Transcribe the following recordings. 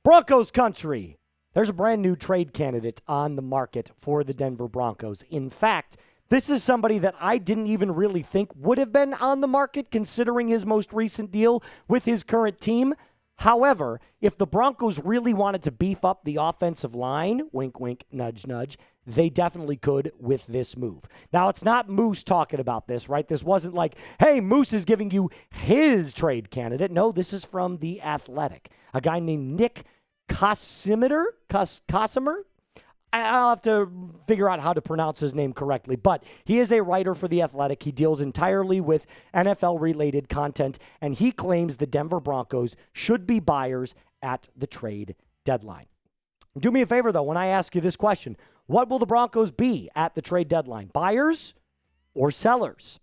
Broncos country. There's a brand new trade candidate on the market for the Denver Broncos. In fact, this is somebody that I didn't even really think would have been on the market considering his most recent deal with his current team. However, if the Broncos really wanted to beef up the offensive line, wink, wink, nudge, nudge, they definitely could with this move. Now, it's not Moose talking about this, right? This wasn't like, hey, Moose is giving you his trade candidate. No, this is from The Athletic. A guy named Nick Kosmider? I'll have to figure out how to pronounce his name correctly, but he is a writer for The Athletic. He deals entirely with NFL-related content, and he claims the Denver Broncos should be buyers at the trade deadline. Do me a favor, though, when I ask you this question. What will the Broncos be at the trade deadline? Buyers or sellers?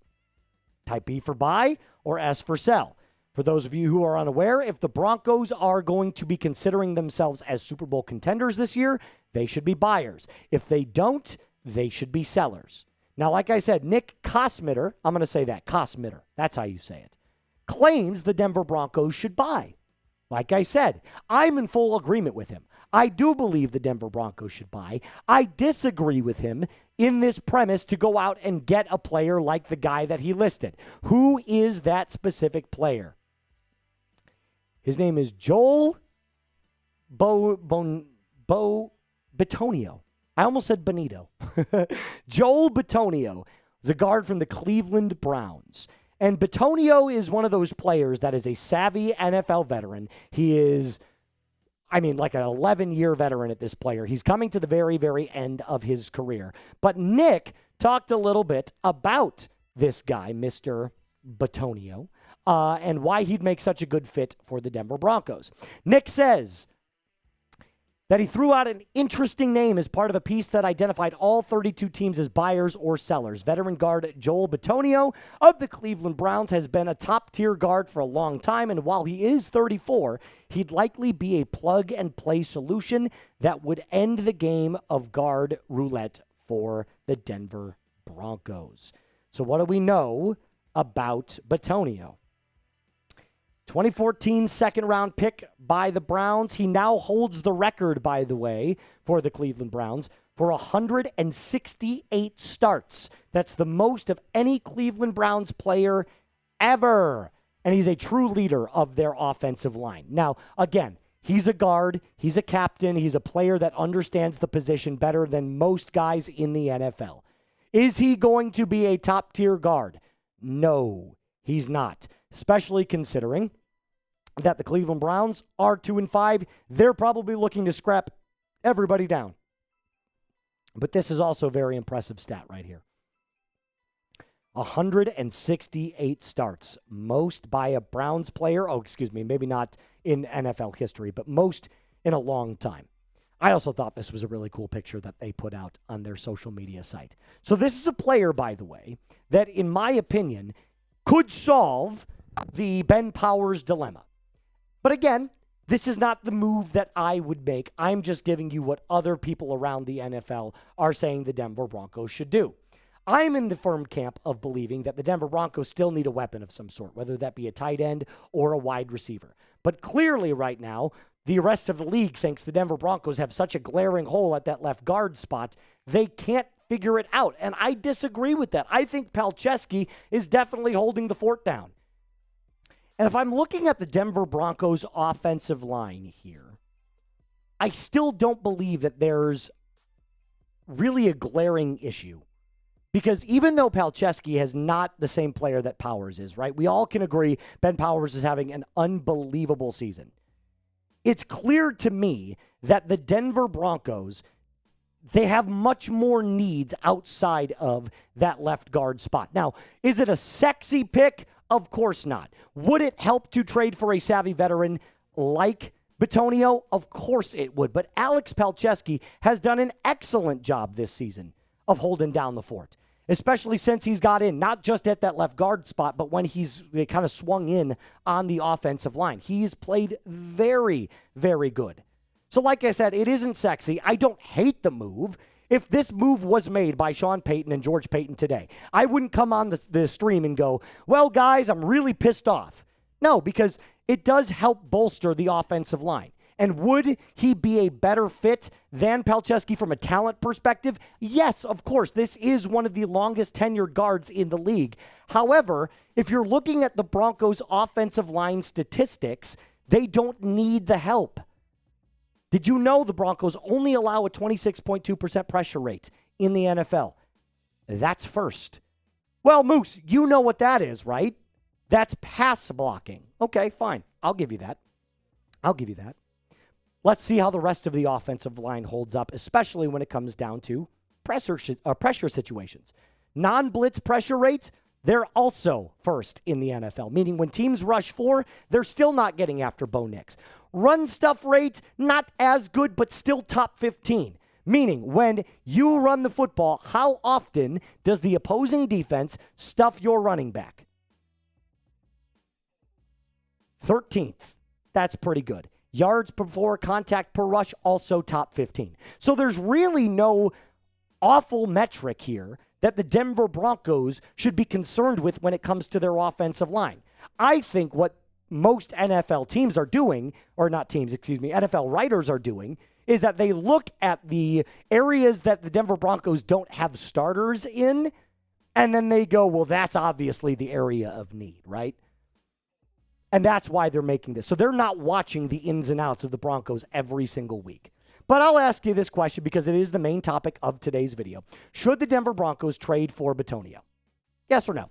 Type B for buy or S for sell. For those of you who are unaware, if the Broncos are going to be considering themselves as Super Bowl contenders this year, they should be buyers. If they don't, they should be sellers. Now, like I said, Nick Kosmider, I'm going to say that, Kosmider, that's how you say it, claims the Denver Broncos should buy. Like I said, I'm in full agreement with him. I do believe the Denver Broncos should buy. I disagree with him in this premise to go out and get a player like the guy that he listed. Who is that specific player? His name is Joel Bitonio. I almost said Benito. Joel Bitonio is a guard from the Cleveland Browns. And Bitonio is one of those players that is a savvy NFL veteran. He is, like an 11-year veteran at this player. He's coming to the very, very end of his career. But Nick talked a little bit about this guy, Mr. Bitonio, and why he'd make such a good fit for the Denver Broncos. Nick says that he threw out an interesting name as part of a piece that identified all 32 teams as buyers or sellers. Veteran guard Joel Bitonio of the Cleveland Browns has been a top-tier guard for a long time, and while he is 34, he'd likely be a plug-and-play solution that would end the game of guard roulette for the Denver Broncos. So what do we know about Bitonio? 2014 second-round pick by the Browns. He now holds the record, by the way, for the Cleveland Browns for 168 starts. That's the most of any Cleveland Browns player ever. And he's a true leader of their offensive line. Now, again, he's a guard. He's a captain. He's a player that understands the position better than most guys in the NFL. Is he going to be a top-tier guard? No, he's not. Especially considering that the Cleveland Browns are 2-5. They're probably looking to scrap everybody down. But this is also a very impressive stat right here. 168 starts, most by a Browns player. Maybe not in NFL history, but most in a long time. I also thought this was a really cool picture that they put out on their social media site. So this is a player, by the way, that in my opinion could solve the Ben Powers dilemma. But again, this is not the move that I would make. I'm just giving you what other people around the NFL are saying the Denver Broncos should do. I'm in the firm camp of believing that the Denver Broncos still need a weapon of some sort, whether that be a tight end or a wide receiver. But clearly right now, the rest of the league thinks the Denver Broncos have such a glaring hole at that left guard spot, they can't figure it out. And I disagree with that. I think Palczewski is definitely holding the fort down. And if I'm looking at the Denver Broncos offensive line here, I still don't believe that there's really a glaring issue. Because even though Palczewski is not the same player that Powers is, right? We all can agree Ben Powers is having an unbelievable season. It's clear to me that the Denver Broncos, they have much more needs outside of that left guard spot. Now, is it a sexy pick? Of course not. Would it help to trade for a savvy veteran like Bitonio? Of course it would. But Alex Palczewski has done an excellent job this season of holding down the fort, especially since he's got in, not just at that left guard spot, but when he's kind of swung in on the offensive line. He's played very, very good. So like I said, it isn't sexy. I don't hate the move. If this move was made by Sean Payton and George Payton today, I wouldn't come on the stream and go, well, guys, I'm really pissed off. No, because it does help bolster the offensive line. And would he be a better fit than Palczewski from a talent perspective? Yes, of course. This is one of the longest tenured guards in the league. However, if you're looking at the Broncos' offensive line statistics, they don't need the help. Did you know the Broncos only allow a 26.2% pressure rate in the NFL? That's first. Well, Moose, you know what that is, right? That's pass blocking. Okay, fine. I'll give you that. Let's see how the rest of the offensive line holds up, especially when it comes down to pressure situations. Non-blitz pressure rates, they're also first in the NFL, meaning when teams rush 4, they're still not getting after Bo Nix. Run stuff rate, not as good, but still top 15. Meaning, when you run the football, how often does the opposing defense stuff your running back? 13th. That's pretty good. Yards before contact per rush, also top 15. So there's really no awful metric here that the Denver Broncos should be concerned with when it comes to their offensive line. I think what most NFL teams are doing, or not teams, NFL writers are doing, is that they look at the areas that the Denver Broncos don't have starters in, and then they go, well, that's obviously the area of need, right? And that's why they're making this. So they're not watching the ins and outs of the Broncos every single week. But I'll ask you this question because it is the main topic of today's video. Should the Denver Broncos trade for Bitonio? Yes or no?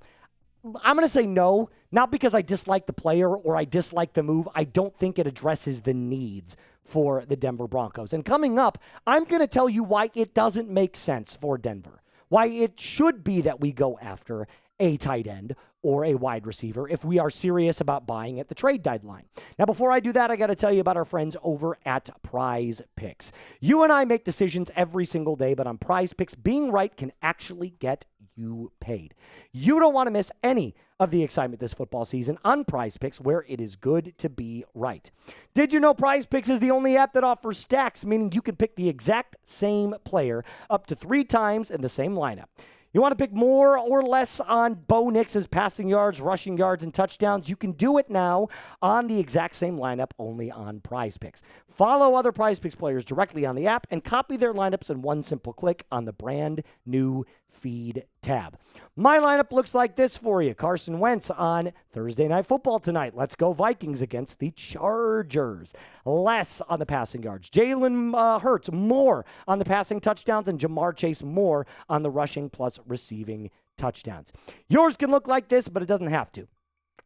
I'm going to say no, not because I dislike the player or I dislike the move. I don't think it addresses the needs for the Denver Broncos. And coming up, I'm going to tell you why it doesn't make sense for Denver, why it should be that we go after a tight end or a wide receiver if we are serious about buying at the trade deadline. Now, before I do that, I got to tell you about our friends over at Prize Picks. You and I make decisions every single day, but on Prize Picks, being right can actually get you paid. You don't want to miss any of the excitement this football season on Prize Picks, where it is good to be right. Did you know Prize Picks is the only app that offers stacks, meaning you can pick the exact same player up to 3 times in the same lineup? You want to pick more or less on Bo Nix's passing yards, rushing yards, and touchdowns? You can do it now on the exact same lineup, only on Prize Picks. Follow other Prize Picks players directly on the app and copy their lineups in one simple click on the brand new feed tab. My lineup looks like this for you. Carson Wentz on Thursday Night Football tonight. Let's go Vikings against the Chargers. Less on the passing yards. Jalen Hurts more on the passing touchdowns, and Jamar Chase more on the rushing plus receiving touchdowns. Yours can look like this, but it doesn't have to.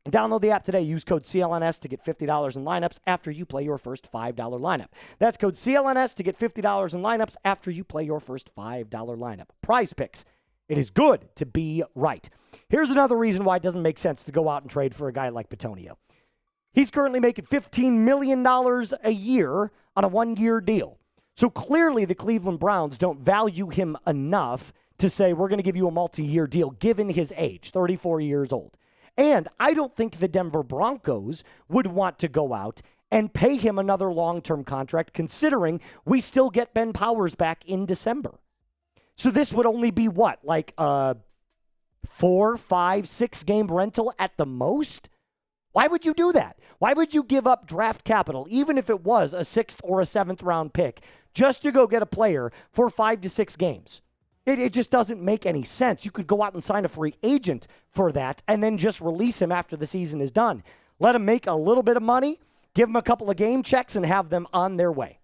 Download the app today. Use code CLNS to get $50 in lineups after you play your first $5 lineup. That's code CLNS to get $50 in lineups after you play your first $5 lineup. Prize Picks. It is good to be right. Here's another reason why it doesn't make sense to go out and trade for a guy like Bitonio. He's currently making $15 million a year on a 1-year deal. So clearly the Cleveland Browns don't value him enough to say, we're going to give you a multi-year deal given his age, 34 years old. And I don't think the Denver Broncos would want to go out and pay him another long-term contract, considering we still get Ben Powers back in December. So this would only be what, like a 4, 5, 6 game rental at the most? Why would you do that? Why would you give up draft capital, even if it was a 6th or a 7th round pick, just to go get a player for 5 to 6 games? It just doesn't make any sense. You could go out and sign a free agent for that and then just release him after the season is done. Let him make a little bit of money, give him a couple of game checks, and have them on their way.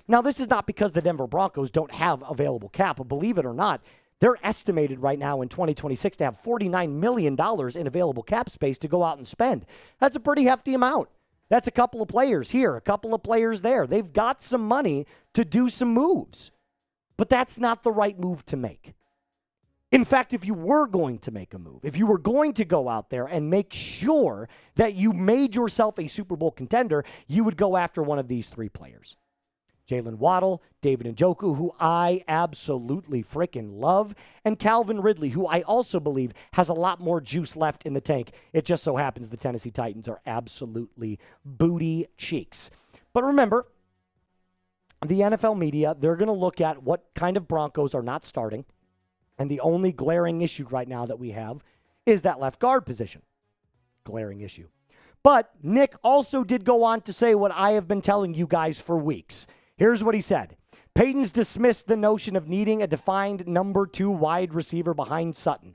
Now, this is not because the Denver Broncos don't have available cap, but believe it or not, they're estimated right now in 2026 to have $49 million in available cap space to go out and spend. That's a pretty hefty amount. That's a couple of players here, a couple of players there. They've got some money to do some moves, but that's not the right move to make. In fact, if you were going to make a move, if you were going to go out there and make sure that you made yourself a Super Bowl contender, you would go after one of these 3 players. Jalen Waddle, David Njoku, who I absolutely freaking love, and Calvin Ridley, who I also believe has a lot more juice left in the tank. It just so happens the Tennessee Titans are absolutely booty cheeks. But remember, the NFL media, they're going to look at what kind of Broncos are not starting, and the only glaring issue right now that we have is that left guard position. Glaring issue. But Nick also did go on to say what I have been telling you guys for weeks. Here's what he said. Payton's dismissed the notion of needing a defined number 2 wide receiver behind Sutton.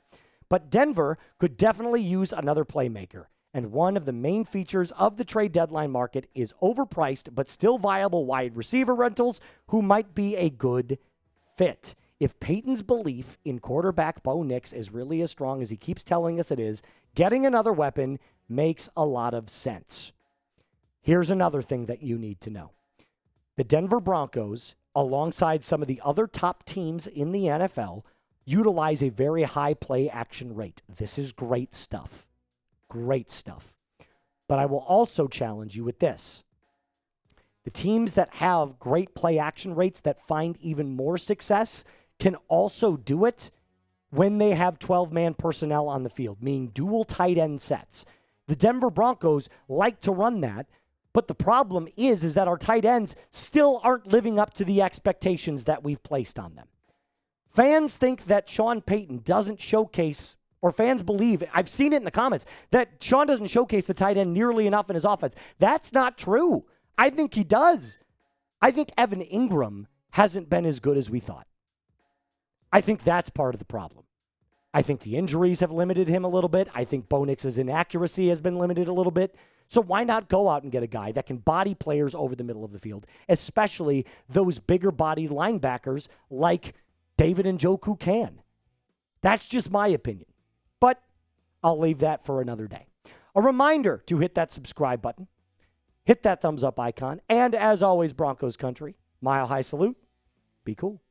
But Denver could definitely use another playmaker. And one of the main features of the trade deadline market is overpriced but still viable wide receiver rentals who might be a good fit. If Payton's belief in quarterback Bo Nix is really as strong as he keeps telling us it is, getting another weapon makes a lot of sense. Here's another thing that you need to know. The Denver Broncos, alongside some of the other top teams in the NFL, utilize a very high play action rate. This is great stuff. Great stuff. But I will also challenge you with this. The teams that have great play action rates that find even more success can also do it when they have 12-man personnel on the field, meaning dual tight end sets. The Denver Broncos like to run that, but the problem is that our tight ends still aren't living up to the expectations that we've placed on them. Fans think that Sean Payton doesn't showcase, or fans believe, I've seen it in the comments, that Sean doesn't showcase the tight end nearly enough in his offense. That's not true. I think he does. I think Evan Ingram hasn't been as good as we thought. I think that's part of the problem. I think the injuries have limited him a little bit. I think Bo Nix's inaccuracy has been limited a little bit. So why not go out and get a guy that can body players over the middle of the field, especially those bigger body linebackers like David Njoku can? That's just my opinion. But I'll leave that for another day. A reminder to hit that subscribe button, hit that thumbs up icon, and as always, Broncos country, mile high salute, be cool.